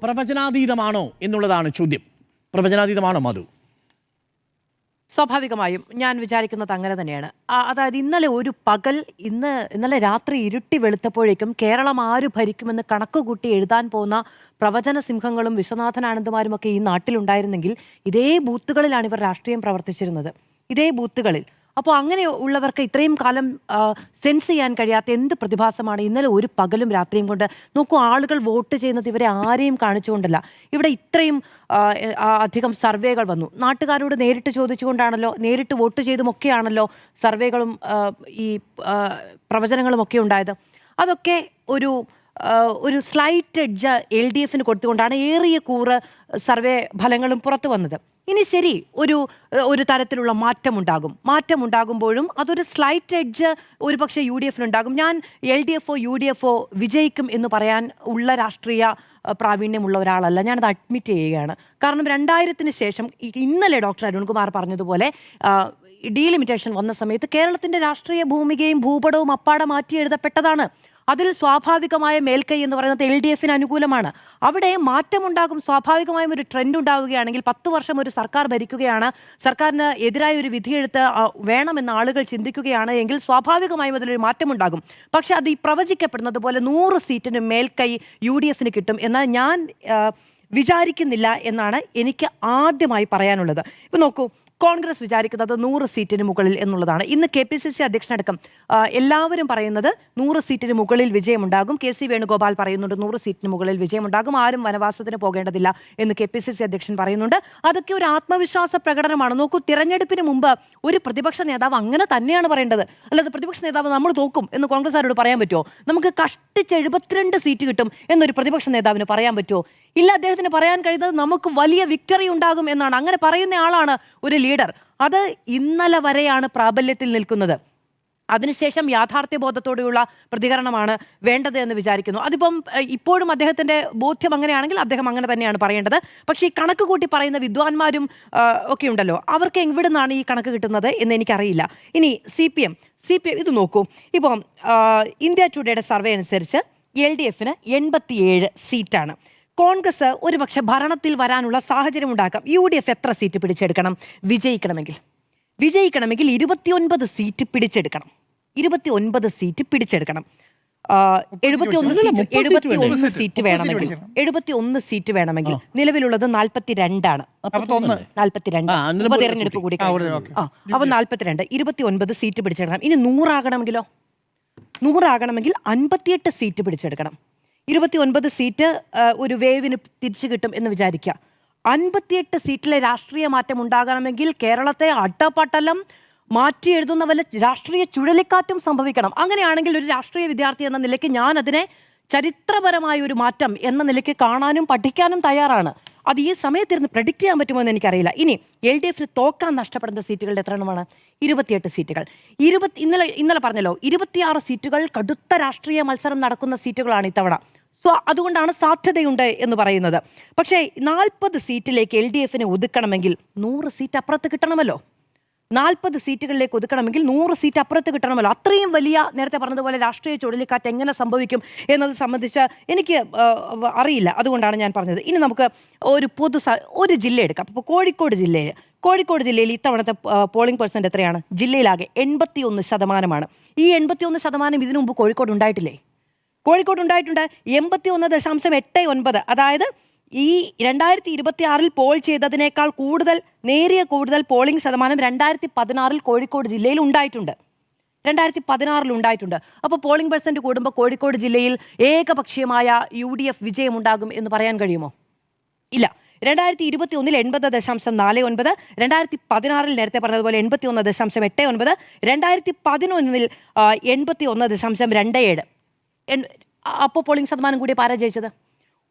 പ്രവചനാതീതമാണോ എന്നുള്ളതാണ് ചോദ്യം. പ്രവചനാതീതമാണോ മധു? സ്വാഭാവികമായും ഞാൻ വിചാരിക്കുന്നത് അങ്ങനെ തന്നെയാണ്. അതായത് ഇന്നലെ രാത്രി ഇരുട്ടി വെളുത്തപ്പോഴേക്കും കേരളം ആര് ഭരിക്കുമെന്ന് കണക്കുകൂട്ടി എഴുതാൻ പോകുന്ന പ്രവചന സിംഹങ്ങളും വിശ്വനാഥൻ ആനന്ദമാരും ഒക്കെ ഈ നാട്ടിലുണ്ടായിരുന്നെങ്കിൽ ഇതേ ബൂത്തുകളിലാണ് ഇവർ രാഷ്ട്രീയം പ്രവർത്തിച്ചിരുന്നത്. ഇതേ ബൂത്തുകളിൽ. അപ്പോൾ അങ്ങനെ ഉള്ളവർക്ക് ഇത്രയും കാലം സെൻസ് ചെയ്യാൻ കഴിയാത്ത എന്ത് പ്രതിഭാസമാണ് ഇന്നലെ ഒരു പകലും രാത്രിയും കൊണ്ട്. നോക്കൂ, ആളുകൾ വോട്ട് ചെയ്യുന്നത് ഇവരെ ആരെയും കാണിച്ചുകൊണ്ടല്ല. ഇവിടെ ഇത്രയും അധികം സർവേകൾ വന്നു. നാട്ടുകാരോട് നേരിട്ട് ചോദിച്ചുകൊണ്ടാണല്ലോ, നേരിട്ട് വോട്ട് ചെയ്തുമൊക്കെയാണല്ലോ സർവേകളും ഈ പ്രവചനങ്ങളും ഒക്കെ ഉണ്ടായത്. അതൊക്കെ ഒരു സ്ലൈറ്റ് എഡ്ജ് LDFന് കൊടുത്തുകൊണ്ടാണ് ഏറിയ കൂറ് സർവേ ഫലങ്ങളും പുറത്തു വന്നത്. ഇനി ശരി, ഒരു തരത്തിലുള്ള മാറ്റമുണ്ടാകുമ്പോഴും അതൊരു സ്ലൈറ്റ് എഡ്ജ് ഒരുപക്ഷെ UDFനുണ്ടാകും. ഞാൻ LDFോ UDFോ വിജയിക്കും എന്ന് പറയാൻ ഉള്ള രാഷ്ട്രീയ പ്രാവീണ്യമുള്ള ഒരാളല്ല. ഞാനത് അഡ്മിറ്റ് ചെയ്യുകയാണ്. കാരണം 2000-ന് ശേഷം ഇന്നലെ ഡോക്ടർ അരുൺകുമാർ പറഞ്ഞതുപോലെ ഡീലിമിറ്റേഷൻ വന്ന സമയത്ത് കേരളത്തിന്റെ രാഷ്ട്രീയ ഭൂമികയും ഭൂപടവും അപ്പാടെ മാറ്റി എഴുതപ്പെട്ടതാണ്. അതിൽ സ്വാഭാവികമായ മേൽക്കൈ എന്ന് പറയുന്നത് LDFന് അനുകൂലമാണ്. അവിടെ മാറ്റമുണ്ടാകും. സ്വാഭാവികമായും ഒരു ട്രെൻഡ് ഉണ്ടാവുകയാണെങ്കിൽ 10 വർഷം ഒരു സർക്കാർ ഭരിക്കുകയാണ്, സർക്കാരിന് എതിരായ ഒരു വിധിയെഴുത്ത് വേണമെന്ന് ആളുകൾ ചിന്തിക്കുകയാണ് എങ്കിൽ സ്വാഭാവികമായും അതിലൊരു മാറ്റമുണ്ടാകും. പക്ഷെ അത് ഈ പ്രവചിക്കപ്പെടുന്നത് പോലെ 100 സീറ്റിന് മേൽക്കൈ UDFന് കിട്ടും എന്ന് ഞാൻ വിചാരിക്കുന്നില്ല എന്നാണ് എനിക്ക് ആദ്യമായി പറയാനുള്ളത്. ഇപ്പം നോക്കൂ, കോൺഗ്രസ് വിചാരിക്കുന്നത് 100 സീറ്റിന് മുകളിൽ എന്നുള്ളതാണ്. ഇന്ന് KPCC അധ്യക്ഷനടക്കം എല്ലാവരും പറയുന്നത് 100 സീറ്റിന് മുകളിൽ വിജയമുണ്ടാകും. KC വേണുഗോപാൽ പറയുന്നുണ്ട് 100 സീറ്റിന് മുകളിൽ വിജയമുണ്ടാകും, ആരും വനവാസത്തിന് പോകേണ്ടതില്ല എന്ന് KPCC അധ്യക്ഷൻ പറയുന്നുണ്ട്. അതൊക്കെ ഒരു ആത്മവിശ്വാസ പ്രകടനമാണ്. നോക്കൂ, തിരഞ്ഞെടുപ്പിന് മുമ്പ് ഒരു പ്രതിപക്ഷ നേതാവ് അങ്ങനെ തന്നെയാണ് പറയേണ്ടത്. അല്ലാതെ പ്രതിപക്ഷ നേതാവ് നമ്മൾ തോക്കും എന്ന് കോൺഗ്രസ്സുകാരോട് പറയാൻ പറ്റുമോ? നമുക്ക് കഷ്ടിച്ച് 72 സീറ്റ് കിട്ടും എന്നൊരു പ്രതിപക്ഷ നേതാവിന് പറയാൻ പറ്റുമോ? ഇല്ല, അദ്ദേഹത്തിന് പറയാൻ കഴിയുന്നത് നമുക്ക് വലിയ വിക്ടറി ഉണ്ടാകും എന്നാണ്. അങ്ങനെ പറയുന്ന ആളാണ് ഒരു ലീഡർ. അത് ഇന്നലെ വരെയാണ് പ്രാബല്യത്തിൽ നിൽക്കുന്നത്. അതിനുശേഷം യാഥാർത്ഥ്യബോധത്തോടെയുള്ള പ്രതികരണമാണ് വേണ്ടത് എന്ന് വിചാരിക്കുന്നു. അതിപ്പം ഇപ്പോഴും അദ്ദേഹത്തിന്റെ ബോധ്യം അങ്ങനെയാണെങ്കിൽ അദ്ദേഹം അങ്ങനെ തന്നെയാണ് പറയേണ്ടത്. പക്ഷേ ഈ കണക്ക് കൂട്ടി പറയുന്ന വിദ്വാൻമാരും ഒക്കെ ഉണ്ടല്ലോ, അവർക്ക് എവിടെ നിന്നാണ് ഈ കണക്ക് കിട്ടുന്നത് എന്ന് എനിക്കറിയില്ല. ഇനി CPM ഇത് നോക്കൂ. ഇപ്പം ഇന്ത്യ ടുഡേയുടെ സർവേ അനുസരിച്ച് LDFന് 87 സീറ്റാണ്. കോൺഗ്രസ് ഒരുപക്ഷെ ഭരണത്തിൽ വരാനുള്ള സാഹചര്യം ഉണ്ടാക്കാം. UDF എത്ര സീറ്റ് പിടിച്ചെടുക്കണം വിജയിക്കണമെങ്കിൽ? 29 സീറ്റ് പിടിച്ചെടുക്കണം. 29 സീറ്റ് പിടിച്ചെടുക്കണം. 71 സീറ്റ് വേണമെങ്കിൽ 71 സീറ്റ് വേണമെങ്കിൽ നിലവിലുള്ളത് 42 ആണ്. 42 ഉപതെരഞ്ഞെടുപ്പ് കൂടി അപ്പൊ 42, 29 സീറ്റ് പിടിച്ചെടുക്കണം. ഇനി 100 ആകണമെങ്കിലോ? 100 ആകണമെങ്കിൽ 58 സീറ്റ് പിടിച്ചെടുക്കണം. 29 സീറ്റ് ഒരു വേവിന് തിരിച്ചു കിട്ടും എന്ന് വിചാരിക്കുക. 58 സീറ്റിലെ രാഷ്ട്രീയ മാറ്റം ഉണ്ടാകണമെങ്കിൽ കേരളത്തെ അട്ടപട്ടലം മാറ്റി എഴുതുന്ന വല്ല രാഷ്ട്രീയ ചുഴലിക്കാറ്റും സംഭവിക്കണം. അങ്ങനെയാണെങ്കിൽ ഒരു രാഷ്ട്രീയ വിദ്യാർത്ഥി എന്ന നിലയ്ക്ക് ഞാൻ അതിനെ ചരിത്രപരമായ ഒരു മാറ്റം എന്ന നിലയ്ക്ക് കാണാനും പഠിക്കാനും തയ്യാറാണ്. അത് ഈ സമയത്തിരുന്ന് പ്രഡിക്റ്റ് ചെയ്യാൻ പറ്റുമോ എന്ന് എനിക്കറിയില്ല. ഇനി LDFന് തോക്കാൻ നഷ്ടപ്പെടുന്ന സീറ്റുകളുടെ എത്ര എണ്ണമാണ്? 28 സീറ്റുകൾ. ഇന്നലെ പറഞ്ഞല്ലോ, 26 സീറ്റുകൾ കടുത്ത രാഷ്ട്രീയ മത്സരം നടക്കുന്ന സീറ്റുകളാണ് ഇത്തവണ. അതുകൊണ്ടാണ് സാധ്യതയുണ്ട് എന്ന് പറയുന്നത്. പക്ഷേ 40 സീറ്റിലേക്ക് LDFന് ഒതുക്കണമെങ്കിൽ 100 സീറ്റ് അപ്പുറത്ത് കിട്ടണമല്ലോ. 40 സീറ്റുകളിലേക്ക് ഒതുക്കണമെങ്കിൽ 100 സീറ്റ് അപ്പുറത്ത് കിട്ടണമല്ലോ. അത്രയും വലിയ, നേരത്തെ പറഞ്ഞതുപോലെ രാഷ്ട്രീയ ചുഴലിക്കാറ്റ് എങ്ങനെ സംഭവിക്കും എന്നത് സംബന്ധിച്ച് എനിക്ക് അറിയില്ല. അതുകൊണ്ടാണ് ഞാൻ പറഞ്ഞത്. ഇനി നമുക്ക് ഒരു ജില്ല എടുക്കാം. അപ്പോൾ കോഴിക്കോട് ജില്ലയിൽ ഇത്തവണത്തെ പോളിംഗ് പെർസെന്റ് എത്രയാണ്? ജില്ലയിലാകെ 81%. ഈ 81% ഇതിനു മുമ്പ് കോഴിക്കോട് ഉണ്ടായിട്ടില്ലേ? കോഴിക്കോട് ഉണ്ടായിട്ടുണ്ട്. 81.89. അതായത് ഈ 2026 പോൾ ചെയ്തതിനേക്കാൾ നേരിയ കൂടുതൽ പോളിംഗ് ശതമാനം 2016 കോഴിക്കോട് ജില്ലയിൽ ഉണ്ടായിട്ടുണ്ട്. 2016 ഉണ്ടായിട്ടുണ്ട്. അപ്പോൾ പോളിംഗ് പെർസെന്റ് കൂടുമ്പോൾ കോഴിക്കോട് ജില്ലയിൽ ഏകപക്ഷീയമായ UDF വിജയമുണ്ടാകും എന്ന് പറയാൻ കഴിയുമോ? ഇല്ല. 2021 80.49, 2016 നേരത്തെ പറഞ്ഞതുപോലെ 81.89, 2011 81.27. അപ്പോൾ പോളിംഗ് ശതമാനം കൂടി ആരാ ജയിച്ചത്?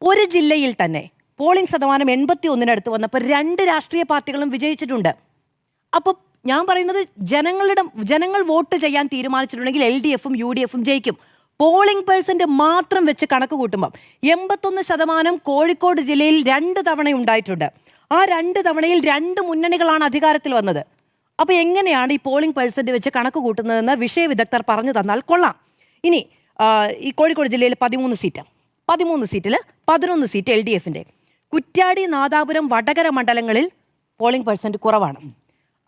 ഒരു ജില്ലയിൽ തന്നെ പോളിംഗ് ശതമാനം 81-നടുത്ത് വന്നപ്പോൾ 2 രാഷ്ട്രീയ പാർട്ടികളും വിജയിച്ചിട്ടുണ്ട്. അപ്പോൾ ഞാൻ പറയുന്നത് ജനങ്ങൾ വോട്ട് ചെയ്യാൻ തീരുമാനിച്ചിട്ടുണ്ടെങ്കിൽ LDFും UDFും ജയിക്കും. പോളിംഗ് പെർസെന്റ് മാത്രം വെച്ച് കണക്ക് കൂട്ടുമ്പം 81% കോഴിക്കോട് ജില്ലയിൽ 2 തവണ ഉണ്ടായിട്ടുണ്ട്. ആ 2 തവണയിൽ 2 മുന്നണികളാണ് അധികാരത്തിൽ വന്നത്. അപ്പോൾ എങ്ങനെയാണ് ഈ പോളിംഗ് പെർസെന്റ് വെച്ച് കണക്ക് കൂട്ടുന്നതെന്ന് വിഷയ വിദഗ്ധർ പറഞ്ഞു തന്നാൽ കൊള്ളാം. ഇനി ഈ കോഴിക്കോട് ജില്ലയിൽ 13 13 സീറ്റിൽ 11 സീറ്റ് LDFന്റെ. കുറ്റ്യാടി, നാദാപുരം, വടകര മണ്ഡലങ്ങളിൽ പോളിംഗ് പെർസെന്റ് കുറവാണ്.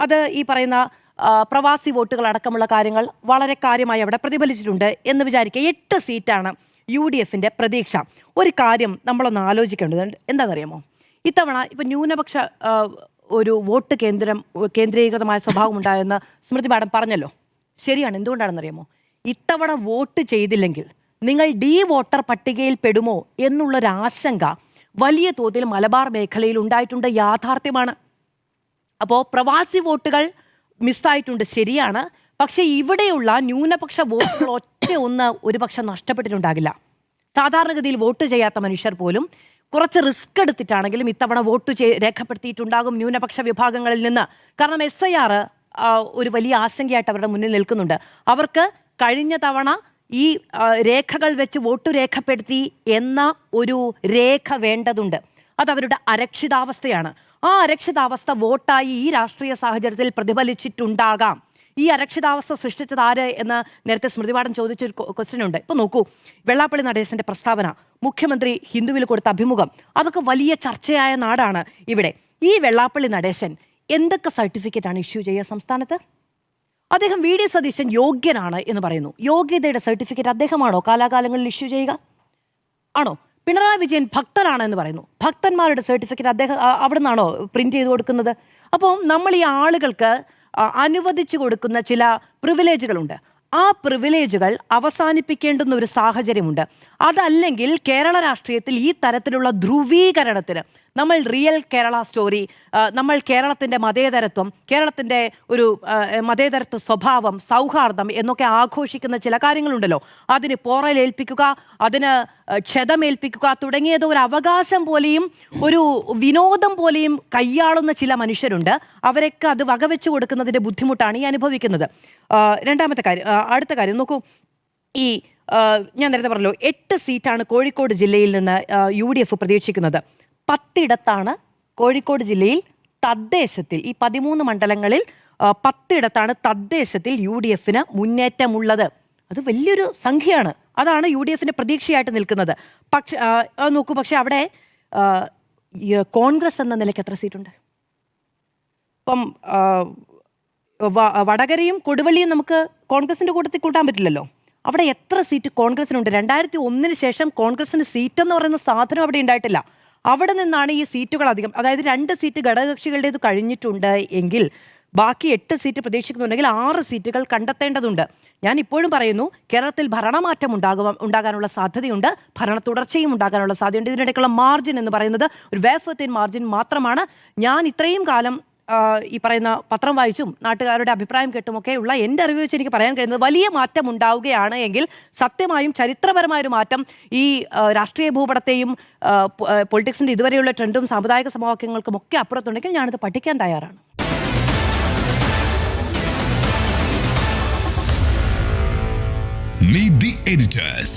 അത് ഈ പറയുന്ന പ്രവാസി വോട്ടുകൾ അടക്കമുള്ള കാര്യങ്ങൾ വളരെ കാര്യമായി അവിടെ പ്രതിഫലിച്ചിട്ടുണ്ട് എന്ന് വിചാരിക്കുക. 8 സീറ്റാണ് UDFന്റെ പ്രതീക്ഷ. ഒരു കാര്യം നമ്മളൊന്ന് ആലോചിക്കേണ്ടത് എന്താണെന്നറിയാമോ? ഇത്തവണ ഇപ്പം ന്യൂനപക്ഷ ഒരു വോട്ട് കേന്ദ്രീകൃതമായ സ്വഭാവം ഉണ്ടായെന്ന് സ്മൃതി മാഡം പറഞ്ഞല്ലോ. ശരിയാണ്. എന്തുകൊണ്ടാണെന്നറിയാമോ? ഇത്തവണ വോട്ട് ചെയ്തില്ലെങ്കിൽ നിങ്ങൾ വോട്ടർ പട്ടികയിൽ പെടുമോ എന്നുള്ളൊരാശങ്ക വലിയ തോതിൽ മലബാർ മേഖലയിൽ ഉണ്ടായിട്ടുണ്ട്. യാഥാർത്ഥ്യമാണ്. അപ്പോൾ പ്രവാസി വോട്ടുകൾ മിസ്സായിട്ടുണ്ട്, ശരിയാണ്. പക്ഷേ ഇവിടെയുള്ള ന്യൂനപക്ഷ വോട്ടുകൾ ഒന്ന് ഒരുപക്ഷെ നഷ്ടപ്പെട്ടിട്ടുണ്ടാകില്ല. സാധാരണഗതിയിൽ വോട്ട് ചെയ്യാത്ത മനുഷ്യർ പോലും കുറച്ച് റിസ്ക് എടുത്തിട്ടാണെങ്കിലും ഇത്തവണ വോട്ട് രേഖപ്പെടുത്തിയിട്ടുണ്ടാകും ന്യൂനപക്ഷ വിഭാഗങ്ങളിൽ നിന്ന്. കാരണം SIR ഒരു വലിയ ആശങ്കയായിട്ട് അവരുടെ മുന്നിൽ നിൽക്കുന്നുണ്ട്. അവർക്ക് കഴിഞ്ഞ തവണ ഈ രേഖകൾ വെച്ച് വോട്ട് രേഖപ്പെടുത്തി എന്ന ഒരു രേഖ വേണ്ടതുണ്ട്. അതവരുടെ അരക്ഷിതാവസ്ഥയാണ്. ആ അരക്ഷിതാവസ്ഥ വോട്ടായി ഈ രാഷ്ട്രീയ സാഹചര്യത്തിൽ പ്രതിഫലിച്ചിട്ടുണ്ടാകാം. ഈ അരക്ഷിതാവസ്ഥ സൃഷ്ടിച്ചത് ആര് എന്ന് നേരത്തെ സ്മൃതി മാഡം ചോദിച്ചൊരു ക്വസ്റ്റ്യൻ ഉണ്ട്. ഇപ്പൊ നോക്കൂ, വെള്ളാപ്പള്ളി നടേശന്റെ പ്രസ്താവന, മുഖ്യമന്ത്രി ഹിന്ദുവിൽ കൊടുത്ത അഭിമുഖം, അതൊക്കെ വലിയ ചർച്ചയായ നാടാണ് ഇവിടെ. ഈ വെള്ളാപ്പള്ളി നടേശൻ എന്തൊക്കെ സർട്ടിഫിക്കറ്റാണ് ഇഷ്യൂ ചെയ്യുക സംസ്ഥാനത്ത്? അദ്ദേഹം VD സതീശൻ യോഗ്യനാണ് എന്ന് പറയുന്നു. യോഗ്യതയുടെ സർട്ടിഫിക്കറ്റ് അദ്ദേഹമാണോ കാലാകാലങ്ങളിൽ ഇഷ്യൂ ചെയ്യുക? ആണോ? പിണറായി വിജയൻ ഭക്തനാണ് എന്ന് പറയുന്നു. ഭക്തന്മാരുടെ സർട്ടിഫിക്കറ്റ് അദ്ദേഹം അവിടെ നിന്നാണോ പ്രിന്റ് ചെയ്ത് കൊടുക്കുന്നത്? അപ്പോൾ നമ്മൾ ഈ ആളുകൾക്ക് അനുവദിച്ചു കൊടുക്കുന്ന ചില പ്രിവിലേജുകളുണ്ട്. ആ പ്രിവിലേജുകൾ അവസാനിപ്പിക്കേണ്ടുന്ന ഒരു സാഹചര്യമുണ്ട്. അതല്ലെങ്കിൽ കേരള രാഷ്ട്രീയത്തിൽ ഈ തരത്തിലുള്ള ധ്രുവീകരണത്തിന് നമ്മൾ റിയൽ കേരള സ്റ്റോറി, നമ്മൾ കേരളത്തിൻ്റെ മതേതരത്വം, കേരളത്തിൻ്റെ ഒരു മതേതരത്വ സ്വഭാവം, സൗഹാർദ്ദം എന്നൊക്കെ ആഘോഷിക്കുന്ന ചില കാര്യങ്ങളുണ്ടല്ലോ, അതിന് പോറലേൽപ്പിക്കുക, അതിന് ക്ഷതമേൽപ്പിക്കുക തുടങ്ങിയത് ഒരു അവകാശം പോലെയും ഒരു വിനോദം പോലെയും കൈയാളുന്ന ചില മനുഷ്യരുണ്ട്. അവരൊക്കെ അത് വകവെച്ചു കൊടുക്കുന്നതിൻ്റെ ബുദ്ധിമുട്ടാണ് ഈ അനുഭവിക്കുന്നത്. രണ്ടാമത്തെ കാര്യം, അടുത്ത കാര്യം നോക്കൂ. ഈ ഞാൻ നേരത്തെ പറഞ്ഞല്ലോ, 8 സീറ്റാണ് കോഴിക്കോട് ജില്ലയിൽ നിന്ന് UDF പ്രതീക്ഷിക്കുന്നത്. 10 ഇടത്താണ് കോഴിക്കോട് ജില്ലയിൽ തദ്ദേശത്തിൽ, ഈ 13 മണ്ഡലങ്ങളിൽ 10 ഇടത്താണ് തദ്ദേശത്തിൽ UDFന് മുന്നേറ്റമുള്ളത്. അത് വലിയൊരു സംഖ്യയാണ്. അതാണ് UDFന്റെ പ്രതീക്ഷയായിട്ട് നിൽക്കുന്നത്. പക്ഷെ നോക്കൂ, പക്ഷെ അവിടെ കോൺഗ്രസ് എന്ന നിലയ്ക്ക് എത്ര സീറ്റുണ്ട്? ഇപ്പം വടകരയും കൊടുവള്ളിയും നമുക്ക് കോൺഗ്രസിന്റെ കൂട്ടത്തിൽ കൂട്ടാൻ പറ്റില്ലല്ലോ. അവിടെ എത്ര സീറ്റ് കോൺഗ്രസിനുണ്ട്? 2001 ശേഷം കോൺഗ്രസിന് സീറ്റ് എന്ന് പറയുന്ന സാധനം അവിടെ ഉണ്ടായിട്ടില്ല. അവിടെ നിന്നാണ് ഈ സീറ്റുകൾ അധികം. അതായത് 2 സീറ്റ് ഘടകകക്ഷികളുടേത് കഴിഞ്ഞിട്ടുണ്ട് എങ്കിൽ ബാക്കി 8 സീറ്റ് പ്രതീക്ഷിക്കുന്നുണ്ടെങ്കിൽ 6 സീറ്റുകൾ കണ്ടെത്തേണ്ടതുണ്ട്. ഞാൻ ഇപ്പോഴും പറയുന്നു, കേരളത്തിൽ ഭരണമാറ്റം ഉണ്ടാകാനുള്ള സാധ്യതയുണ്ട്, ഭരണ തുടർച്ചയും ഉണ്ടാകാനുള്ള സാധ്യതയുണ്ട്. ഇതിനിടയ്ക്കുള്ള മാർജിൻ എന്ന് പറയുന്നത് ഒരു വേഫത്തിൻ മാർജിൻ മാത്രമാണ്. ഞാൻ ഇത്രയും കാലം ഈ പറയുന്ന പത്രം വായിച്ചും നാട്ടുകാരുടെ അഭിപ്രായം കേട്ടുമൊക്കെയുള്ള എൻ്റെ അറിവ് വെച്ച് എനിക്ക് പറയാൻ കഴിയുന്നത്, വലിയ മാറ്റം ഉണ്ടാവുകയാണ് എങ്കിൽ സത്യമായും ചരിത്രപരമായൊരു മാറ്റം ഈ രാഷ്ട്രീയ ഭൂപടത്തെയും പൊളിറ്റിക്സിൻ്റെ ഇതുവരെയുള്ള ട്രെൻഡും സാമുദായിക സമവാക്യങ്ങൾക്കും ഒക്കെ അപ്പുറത്തുണ്ടെങ്കിൽ ഞാനിത് പഠിക്കാൻ തയ്യാറാണ്. Meet the editors.